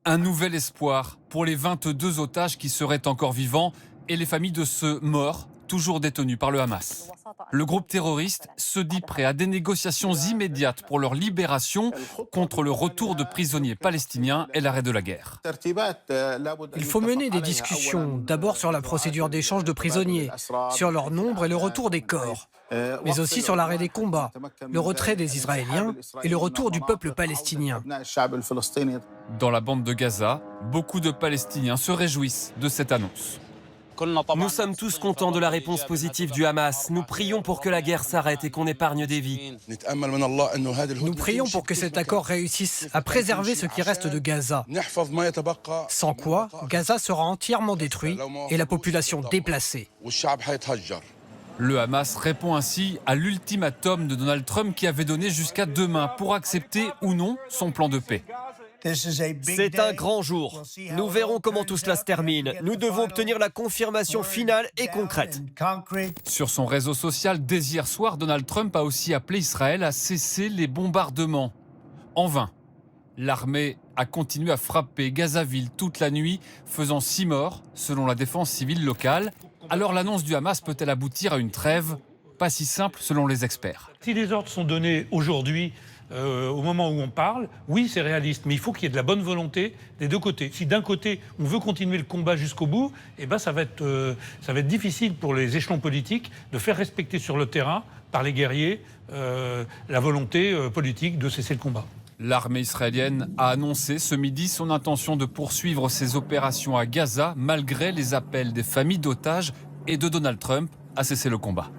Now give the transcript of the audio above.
Un nouvel espoir pour les 22 otages qui seraient encore vivants et les familles de ceux morts, toujours détenus par le Hamas. Le groupe terroriste se dit prêt à des négociations immédiates pour leur libération contre le retour de prisonniers palestiniens et l'arrêt de la guerre. Il faut mener des discussions, d'abord sur la procédure d'échange de prisonniers, sur leur nombre et le retour des corps, mais aussi sur l'arrêt des combats, le retrait des Israéliens et le retour du peuple palestinien. Dans la bande de Gaza, beaucoup de Palestiniens se réjouissent de cette annonce. Nous sommes tous contents de la réponse positive du Hamas. Nous prions pour que la guerre s'arrête et qu'on épargne des vies. Nous prions pour que cet accord réussisse à préserver ce qui reste de Gaza. Sans quoi, Gaza sera entièrement détruit et la population déplacée. Le Hamas répond ainsi à l'ultimatum de Donald Trump qui avait donné jusqu'à demain pour accepter ou non son plan de paix. C'est un grand jour. Nous verrons comment tout cela se termine. Nous devons obtenir la confirmation finale et concrète. Sur son réseau social, dès hier soir, Donald Trump a aussi appelé Israël à cesser les bombardements. En vain. L'armée a continué à frapper Gazaville toute la nuit, faisant 6 morts, selon la défense civile locale. Alors l'annonce du Hamas peut-elle aboutir à une trêve? Pas si simple selon les experts. Si les ordres sont donnés aujourd'hui, au moment où on parle, oui, c'est réaliste, mais il faut qu'il y ait de la bonne volonté des deux côtés. Si d'un côté, on veut continuer le combat jusqu'au bout, eh ben, ça va être difficile pour les échelons politiques de faire respecter sur le terrain, par les guerriers, la volonté politique de cesser le combat. L'armée israélienne a annoncé ce midi son intention de poursuivre ses opérations à Gaza, malgré les appels des familles d'otages et de Donald Trump à cesser le combat.